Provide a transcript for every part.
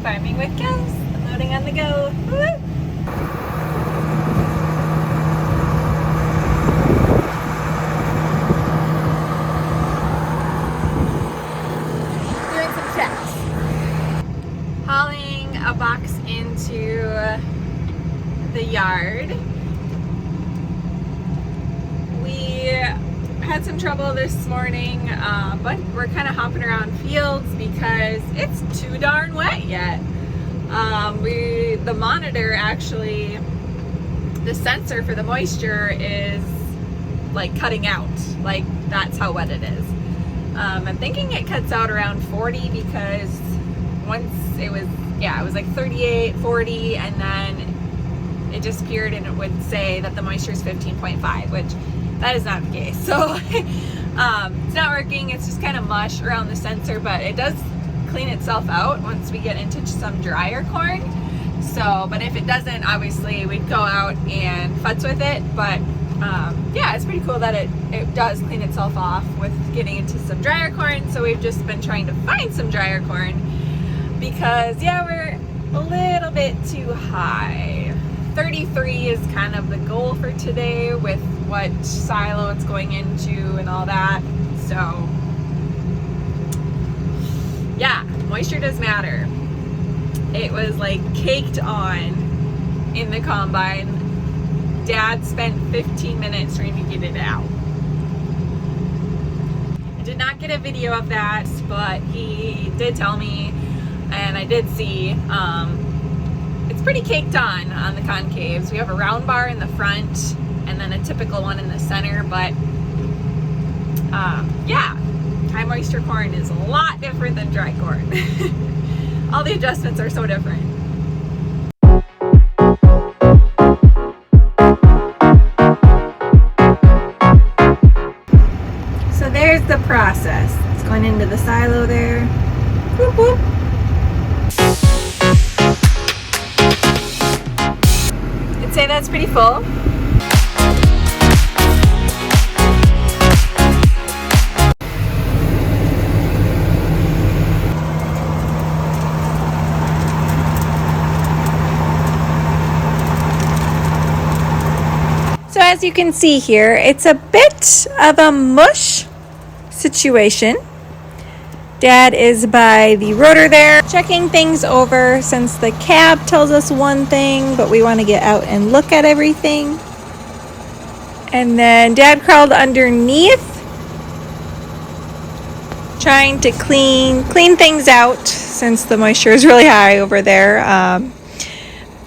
Farming with cows, unloading on the go. Woo! Doing some checks. Hauling a box into the yard. We had some trouble this morning, but we're kind of hopping around fields because it's too darn wet yet. The monitor actually, the sensor for the moisture is like cutting out. Like that's how wet it is. I'm thinking it cuts out around 40 because once it was like 38, 40, and then it disappeared and it would say that the moisture is 15.5, which that is not the case. So it's not working. It's just kind of mush around the sensor, but it does clean itself out once we get into some drier corn. So, but if it doesn't, obviously we'd go out and futz with it. But yeah, it's pretty cool that it does clean itself off with getting into some drier corn. So we've just been trying to find some drier corn because yeah, we're a little bit too high. 33 is kind of the goal for today with what silo it's going into and all that. So yeah, moisture does matter. It was like caked on in the combine. Dad spent 15 minutes trying to get it out. I did not get a video of that, but he did tell me, and I did see, it's pretty caked on the concaves. We have a round bar in the front and then a typical one in the center, but yeah, high moisture corn is a lot different than dry corn. All the adjustments are so different. So there's the process. It's going into the silo there. Whoop, whoop. I'd say that's pretty full. So as you can see here, it's a bit of a mush situation. Dad is by the rotor there, checking things over since the cab tells us one thing, but we want to get out and look at everything. And then Dad crawled underneath, trying to clean things out since the moisture is really high over there.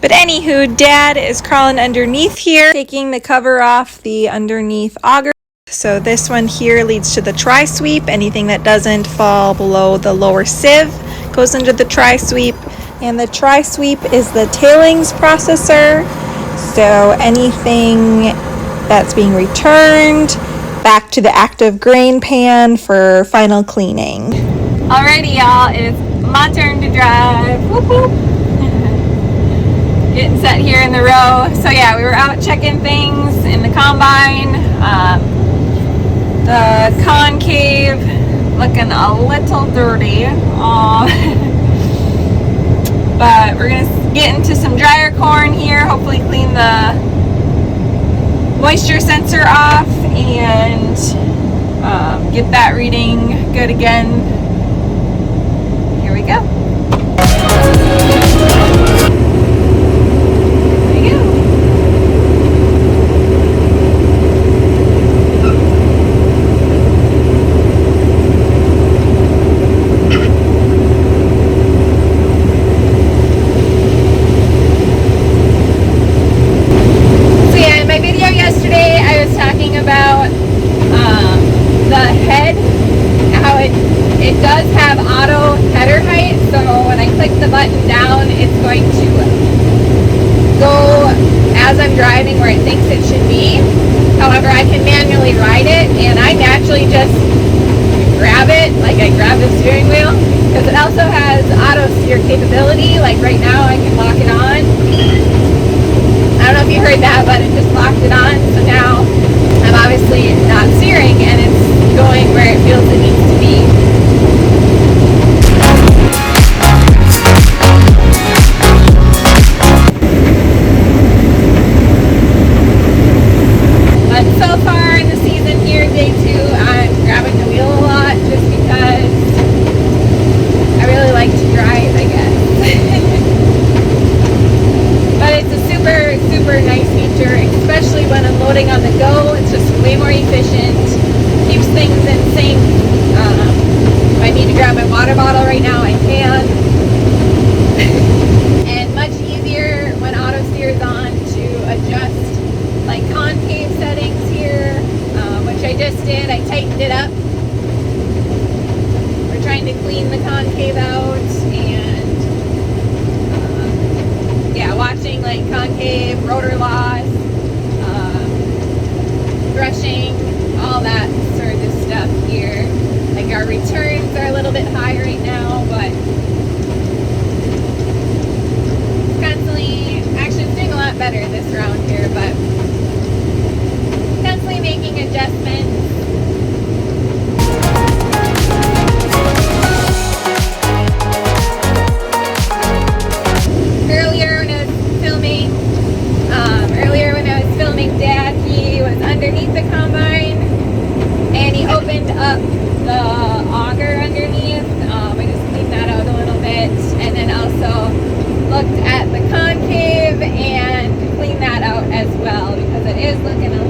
But anywho, Dad is crawling underneath here, taking the cover off the underneath auger. So this one here leads to the tri-sweep. Anything that doesn't fall below the lower sieve goes into the tri-sweep. And the tri-sweep is the tailings processor. So anything that's being returned back to the active grain pan for final cleaning. Alrighty, y'all, it's my turn to drive. Whoop, whoop. Getting set here in the row. So yeah, we were out checking things in the combine. The concave looking a little dirty. But we're gonna get into some drier corn here, hopefully clean the moisture sensor off and get that reading good again. Here we go. It does have auto header height, so when I click the button down, it's going to go as I'm driving where it thinks it should be. However, I can manually ride it, and I naturally just grab it, like I grab the steering wheel, because it also has auto steer capability. Like right now, I can lock it on. I don't know if you heard that, but it just locked it on, so now I'm obviously not steering, and it's going where it feels it needs to be. like concave, rotor loss, brushing, all that sort of stuff here. Like our returns are a little bit high right now, but constantly, actually it's doing a lot better this round here, but constantly making adjustments. Earlier when I was filming Dad, he was underneath the combine and he opened up the auger underneath. I just cleaned that out a little bit, and then also looked at the concave and cleaned that out as well because it is looking a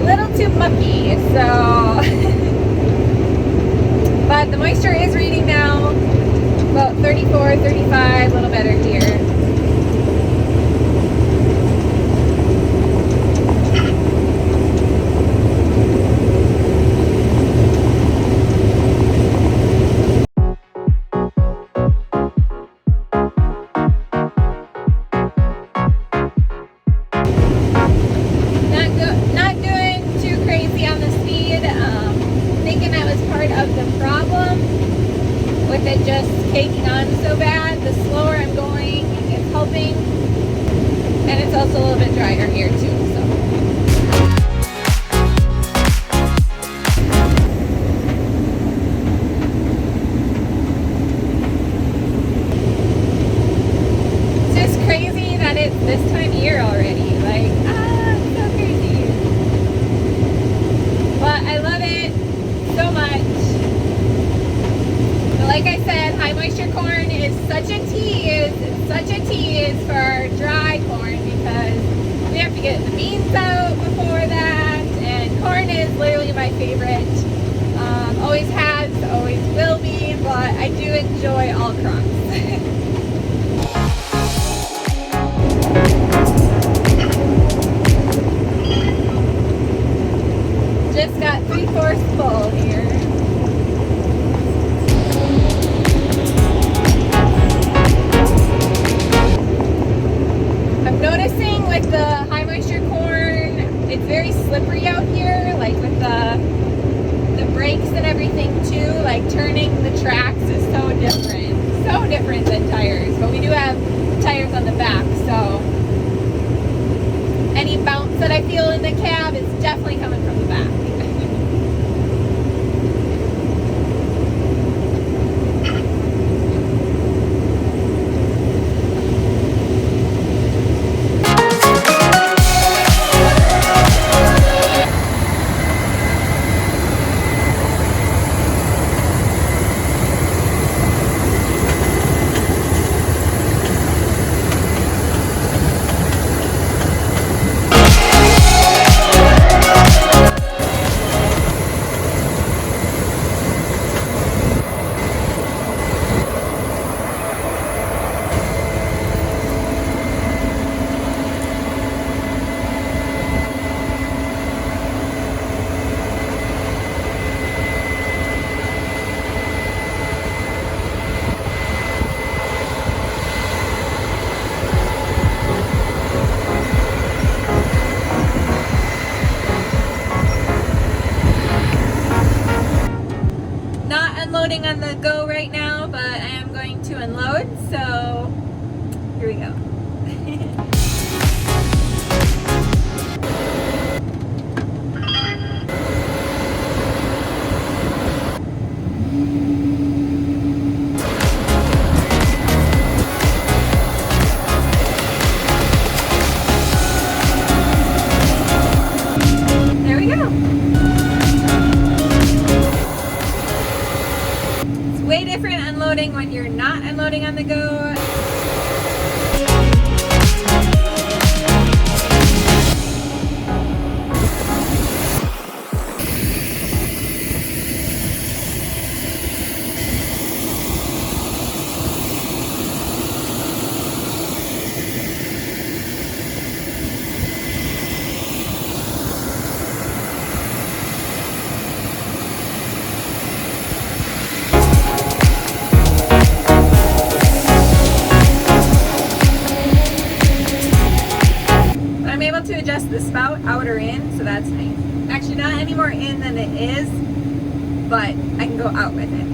little too mucky. So but the moisture is reading now about 34, 35, a little better here. Taking on so bad, the slower I'm going, it's helping, and it's also a little bit drier here too. So it's just crazy that it's this time of year already. Like, it's so crazy. But I love it so much. Like I said, high moisture corn is such a tease for our dry corn because we have to get the beans out before that, and corn is literally my favorite. Always has, always will be, but I do enjoy all crops. Just got 3/4 full here. Noticing with the high moisture corn, it's very slippery out here, like with the brakes and everything too. Like turning the tracks is so different than tires. But we do have tires on the back, so any bounce that I feel in the cab is definitely coming from the back. On the go right now, but I am going to unload, so here we go. There we go. Way different unloading when you're not unloading on the go. in than it is, but I can go out with it.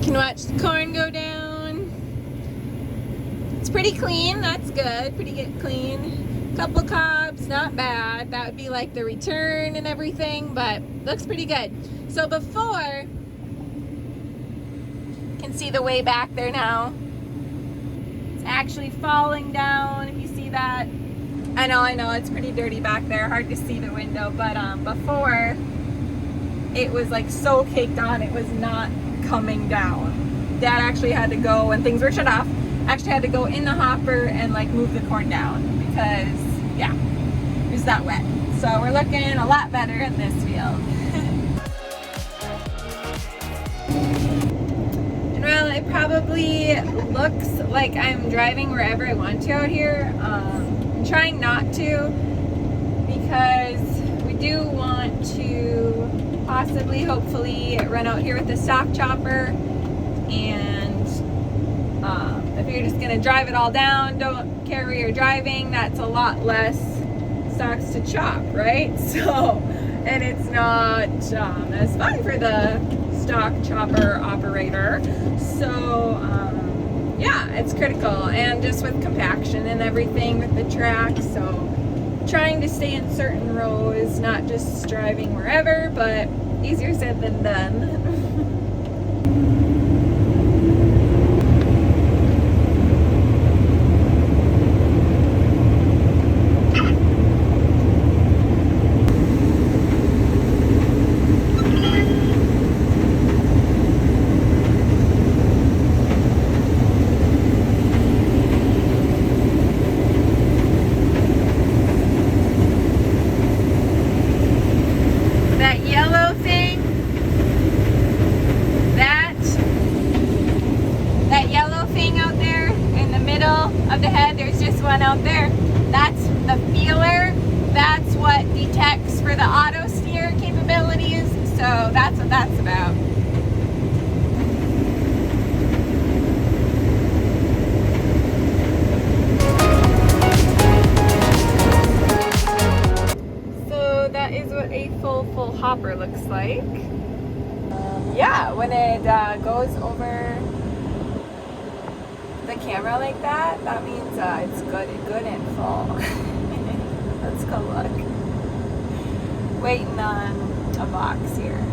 Can watch the corn go down. It's pretty clean, that's good, pretty good clean. Couple cobs, not bad. That would be like the return and everything, but looks pretty good. So before, you can see the way back there now. It's actually falling down, if you see that. I know, it's pretty dirty back there, hard to see the window, but before, it was like so caked on, it was not coming down. Dad actually had to go, when things were shut off, actually had to go in the hopper and like move the corn down because, yeah, it was that wet. So we're looking a lot better in this field. And well, it probably looks like I'm driving wherever I want to out here. I'm trying not to because we do want to possibly, hopefully, run out here with the stock chopper. And if you're just gonna drive it all down, don't care where you're driving, that's a lot less stalks to chop, right? So, and it's not as fun for the stock chopper operator. So, yeah, it's critical. And just with compaction and everything with the track, so trying to stay in certain rows, not just driving wherever, but easier said than done. Of the head, there's just one out there. That's the feeler. That's what detects for the auto steer capabilities. So that's what that's about. So that is what a full hopper looks like. Yeah, when it goes over the camera like that, that means it's good and full. Let's go look. Waiting on a box here.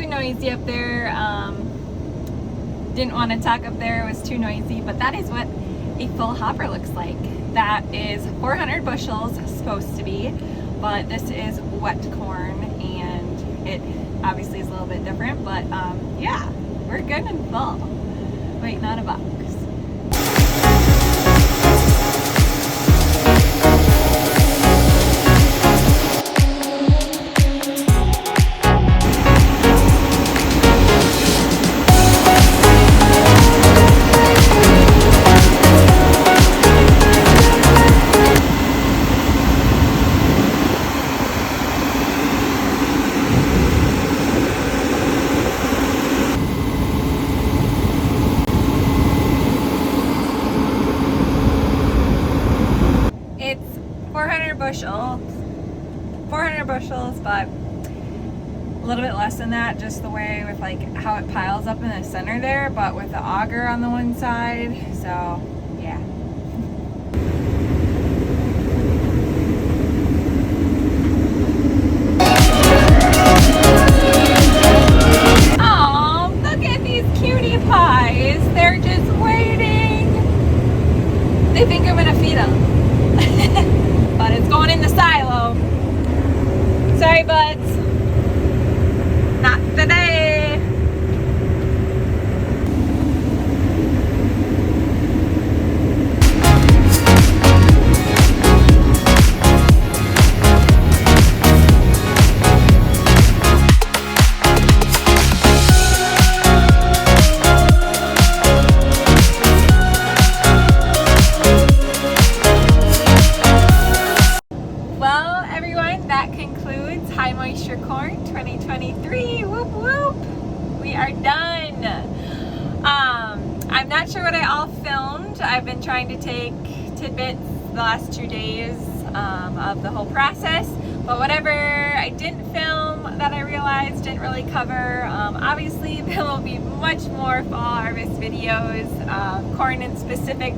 Noisy up there. Didn't want to talk up there, it was too noisy, but that is what a full hopper looks like. That is 400 bushels supposed to be, but this is wet corn and it obviously is a little bit different, but yeah, we're good and full. Waiting on a box. but a little bit less than that, just the way with like how it piles up in the center there, but with the auger on the one side. So yeah. Oh, look at these cutie pies. They're just waiting. They think I'm gonna feed them. But it's going in the silo. Sorry, buds. Not today. Well, everyone, that concludes High Moisture Corn 2023. Whoop whoop. We are done. I'm not sure what I all filmed. I've been trying to take tidbits the last 2 days of the whole process, but whatever I didn't film that I realized didn't really cover. Obviously, there will be much more fall harvest videos, corn in specific,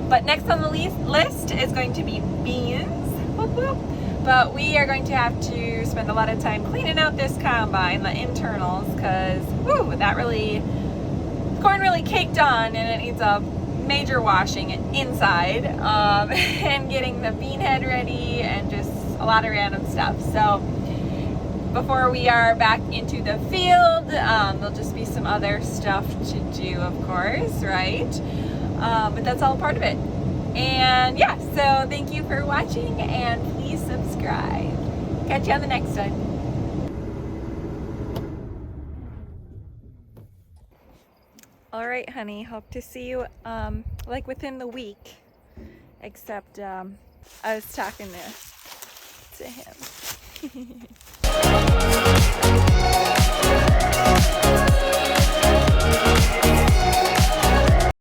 but next on the list is going to be beans. Whoop, whoop. But we are going to have to spend a lot of time cleaning out this combine, the internals, because corn really caked on and it needs a major washing inside, and getting the bean head ready and just a lot of random stuff. So before we are back into the field, there'll just be some other stuff to do, of course, right? But that's all part of it. And yeah, so thank you for watching, and please subscribe. Catch you on the next one. All right, honey, hope to see you like within the week, except I was talking to him.